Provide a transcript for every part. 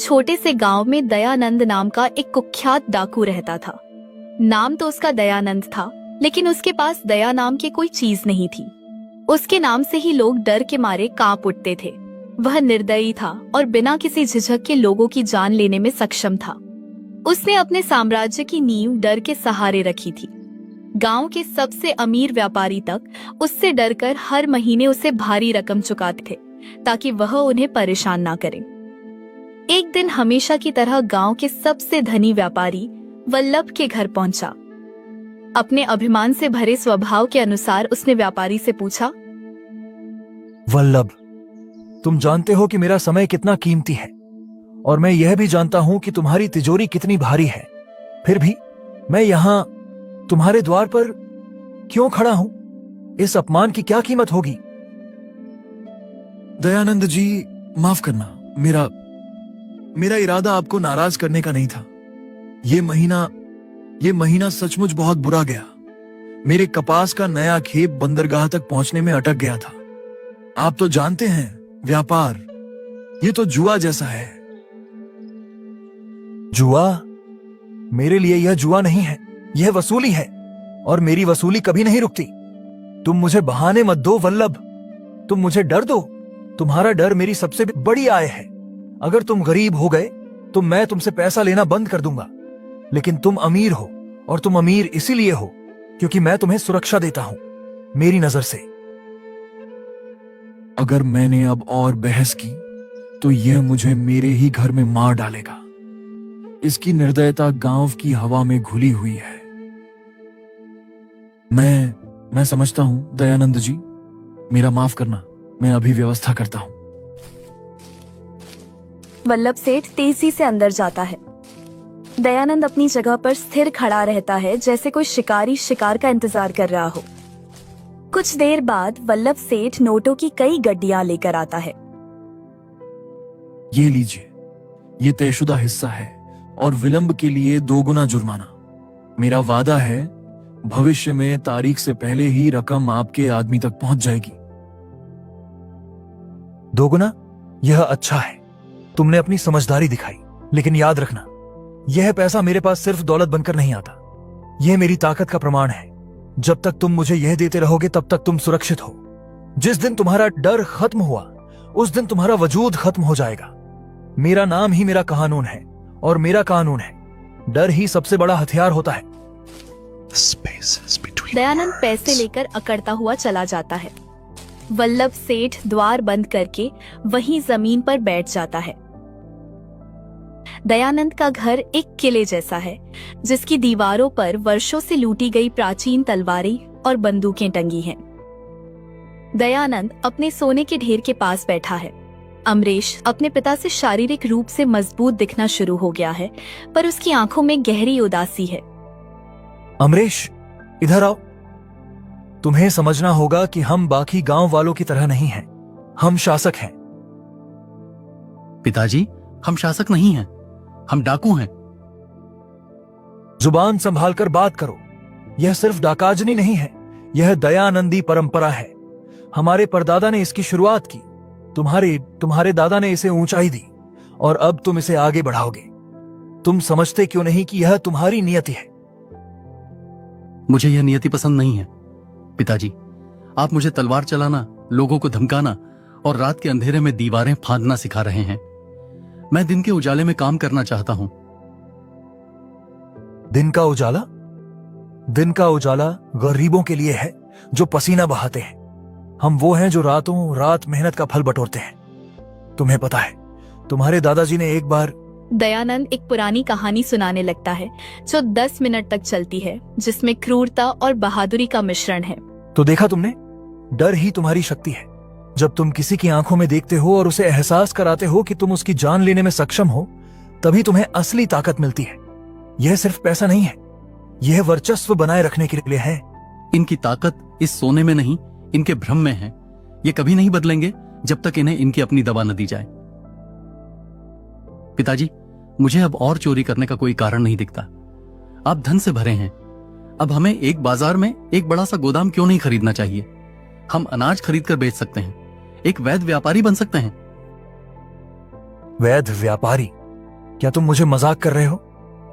छोटे से गांव में दयानंद नाम का एक कुख्यात डाकू रहता था। नाम तो उसका दयानंद था, लेकिन उसके पास दया नाम की कोई चीज नहीं थी। उसके नाम से ही लोग डर के मारे कांप उठते थे। वह निर्दयी था और बिना किसी झिझक के लोगों की जान लेने में सक्षम था। उसने अपने साम्राज्य की नींव डर के सहारे रखी थी। गांव के सबसे अमीर व्यापारी तक उससे डरकर हर महीने उसे भारी रकम चुकाते थे, ताकि वह उन्हें परेशान ना करे। एक दिन हमेशा की तरह गांव के सबसे धनी व्यापारी वल्लभ के घर पहुंचा। अपने अभिमान से भरे स्वभाव के अनुसार उसने व्यापारी से पूछा, वल्लभ, तुम जानते हो कि मेरा समय कितना कीमती है, और मैं यह भी जानता हूं कि तुम्हारी तिजोरी कितनी भारी है। फिर भी मैं यहां तुम्हारे द्वार पर क्यों खड़ा हूं? इस अपमान की क्या कीमत होगी? दयानंद जी, माफ करना, मेरा इरादा आपको नाराज करने का नहीं था। ये महीना सचमुच बहुत बुरा गया। मेरे कपास का नया खेप बंदरगाह तक पहुंचने में अटक गया था। आप तो जानते हैं, व्यापार ये तो जुआ जैसा है। जुआ? मेरे लिए यह जुआ नहीं है, यह वसूली है, और मेरी वसूली कभी नहीं रुकती। तुम मुझे बहाने मत दो वल्लभ, तुम मुझे डर दो। तुम्हारा डर मेरी सबसे बड़ी आय है। अगर तुम गरीब हो गए तो मैं तुमसे पैसा लेना बंद कर दूंगा, लेकिन तुम अमीर हो, और तुम अमीर इसीलिए हो क्योंकि मैं तुम्हें सुरक्षा देता हूं मेरी नजर से। अगर मैंने अब और बहस की तो यह मुझे मेरे ही घर में मार डालेगा। इसकी निर्दयता गांव की हवा में घुली हुई है। मैं समझता हूं दयानंद जी, मेरा माफ करना, मैं अभी व्यवस्था करता हूं। वल्लभ सेठ तेजी से अंदर जाता है। दयानंद अपनी जगह पर स्थिर खड़ा रहता है, जैसे कोई शिकारी शिकार का इंतजार कर रहा हो। कुछ देर बाद वल्लभ सेठ नोटों की कई गड्डियां लेकर आता है। ये लीजिए, ये तयशुदा हिस्सा है, और विलंब के लिए 2 गुना जुर्माना। मेरा वादा है, भविष्य में तारीख से पहले ही रकम आपके आदमी तक पहुंच जाएगी। 2 गुना? यह अच्छा है, तुमने अपनी समझदारी दिखाई। लेकिन याद रखना, यह पैसा मेरे पास सिर्फ दौलत बनकर नहीं आता, यह मेरी ताकत का प्रमाण है। जब तक तुम मुझे यह देते रहोगे तब तक तुम सुरक्षित हो। जिस दिन तुम्हारा डर खत्म हुआ, उस दिन तुम्हारा वजूद खत्म हो जाएगा। मेरा नाम ही मेरा कानून है, और मेरा कानून है, डर ही सबसे बड़ा हथियार होता है। दयानंद पैसे लेकर अकड़ता हुआ चला जाता है। वल्लभ सेठ द्वार बंद करके वहीं जमीन पर बैठ जाता है। दयानंद का घर एक किले जैसा है, जिसकी दीवारों पर वर्षों से लूटी गई प्राचीन तलवारें और बंदूकें टंगी हैं। दयानंद अपने सोने के ढेर के पास बैठा है। अमरेश अपने पिता से शारीरिक रूप से मजबूत दिखना शुरू हो गया है, पर उसकी आंखों में गहरी उदासी है। अमरेश, इधर आओ। तुम्हें समझना होगा कि हम बाकी गांव वालों की तरह नहीं हैं। हम शासक हैं। पिताजी, हम शासक नहीं हैं, हम डाकू हैं। जुबान संभालकर बात करो। यह सिर्फ डाकाजनी नहीं है, यह दयानंदी परंपरा है। हमारे परदादा ने इसकी शुरुआत की। तुम्हारे दादा ने इसे ऊंचाई दी, और अब तुम इसे आगे बढ़ाओगे। तुम समझते क्यों नहीं कि यह तुम्हारी नियति है? मुझे यह नियति पसंद नहीं है। पिताजी, आप मुझे तलवार चलाना, लोगों को धमकाना और रात के अंधेरे में दीवारें फांदना सिखा रहे हैं। मैं दिन के उजाले में काम करना चाहता हूं। दिन का उजाला? दिन का उजाला गरीबों के लिए है जो पसीना बहाते हैं। हम वो हैं जो रातों रात मेहनत का फल बटोरते हैं। तुम्हें पता है, तुम्हारे दादाजी ने एक बार। दयानंद एक पुरानी कहानी सुनाने लगता है, जो 10 मिनट तक चलती है, जिसमें क्रूरता और बहादुरी का मिश्रण है। तो देखा तुमने, डर ही तुम्हारी शक्ति है। जब तुम किसी की आंखों में देखते हो और उसे एहसास कराते हो कि तुम उसकी जान लेने में सक्षम हो, तभी तुम्हें असली ताकत मिलती है। यह सिर्फ पैसा नहीं है, यह वर्चस्व बनाए रखने के लिए है। इनकी ताकत इस सोने में नहीं, इनके भ्रम में है। ये कभी नहीं बदलेंगे जब तक इन्हें इनकी अपनी दवा न दी जाए। पिताजी, मुझे अब और चोरी करने का कोई कारण नहीं दिखता। आप धन से भरे हैं, अब हमें एक बाजार में एक बड़ा सा गोदाम क्यों नहीं खरीदना चाहिए? हम अनाज खरीद कर बेच सकते हैं, एक वैध व्यापारी बन सकते हैं। वैध व्यापारी? क्या तुम मुझे मजाक कर रहे हो?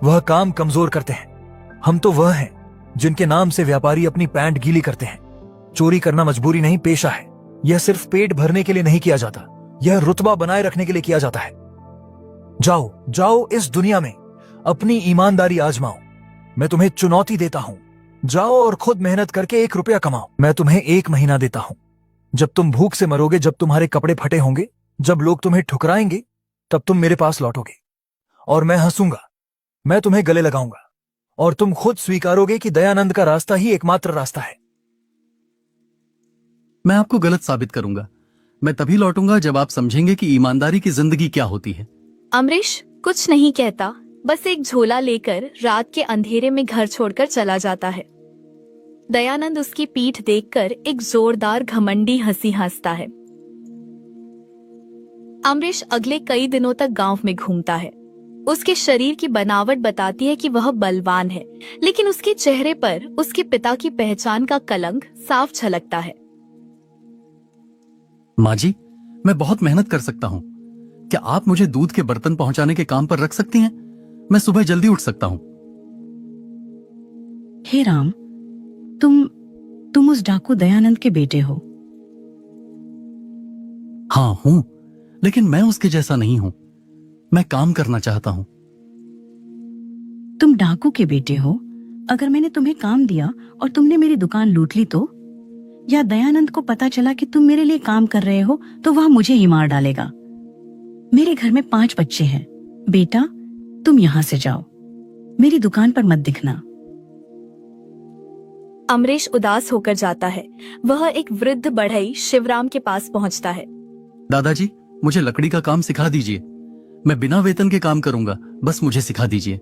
वह काम कमजोर करते हैं। हम तो वह हैं जिनके नाम से व्यापारी अपनी पैंट गीली करते हैं। चोरी करना मजबूरी नहीं, पेशा है। यह सिर्फ पेट भरने के लिए नहीं किया जाता, यह रुतबा बनाए रखने के लिए किया जाता है। जाओ जाओ, इस दुनिया में अपनी ईमानदारी आजमाओ। मैं तुम्हें चुनौती देता हूं, जाओ और खुद मेहनत करके 1 रुपया कमाओ। मैं तुम्हें 1 महीना देता हूं। जब तुम भूख से मरोगे, जब तुम्हारे कपड़े फटे होंगे, जब लोग तुम्हें ठुकराएंगे, तब तुम मेरे पास लौटोगे और मैं हंसूंगा, मैं तुम्हें गले लगाऊंगा और तुम खुद स्वीकारोगे कि दयानंद का रास्ता ही एकमात्र रास्ता है। मैं आपको गलत साबित करूंगा। मैं तभी लौटूंगा जब आप समझेंगे कि ईमानदारी की जिंदगी क्या होती है। अमरीश कुछ नहीं कहता, बस एक झोला लेकर रात के अंधेरे में घर छोड़कर चला जाता है। दयानंद उसकी पीठ देखकर एक जोरदार घमंडी हंसी हंसता है। अमरीश अगले कई दिनों तक गांव में घूमता है। उसके शरीर की बनावट बताती है कि वह बलवान है, लेकिन उसके चेहरे पर उसके पिता की पहचान का कलंक साफ झलकता है। माँ जी, मैं बहुत मेहनत कर सकता हूँ। क्या आप मुझे दूध के बर्तन पहुंचाने के काम पर रख सकती हैं? मैं सुबह जल्दी उठ सकता हूँ। हे राम, तुम उस डाकू दयानंद के बेटे हो। हाँ हूं, लेकिन मैं उसके जैसा नहीं हूं। मैं काम करना चाहता हूं। तुम डाकू के बेटे हो। अगर मैंने तुम्हें काम दिया और तुमने मेरी दुकान लूट ली तो? या दयानंद को पता चला कि तुम मेरे लिए काम कर रहे हो तो वह मुझे ही मार डालेगा। मेरे घर में 5 बच्चे हैं। बेटा, तुम यहाँ से जाओ, मेरी दुकान पर मत दिखना। अमरीश उदास होकर जाता है। वह एक वृद्ध बढ़ई शिवराम के पास पहुंचता है। दादाजी, मुझे लकड़ी का काम सिखा दीजिए। मैं बिना वेतन के काम करूंगा, बस मुझे सिखा दीजिए।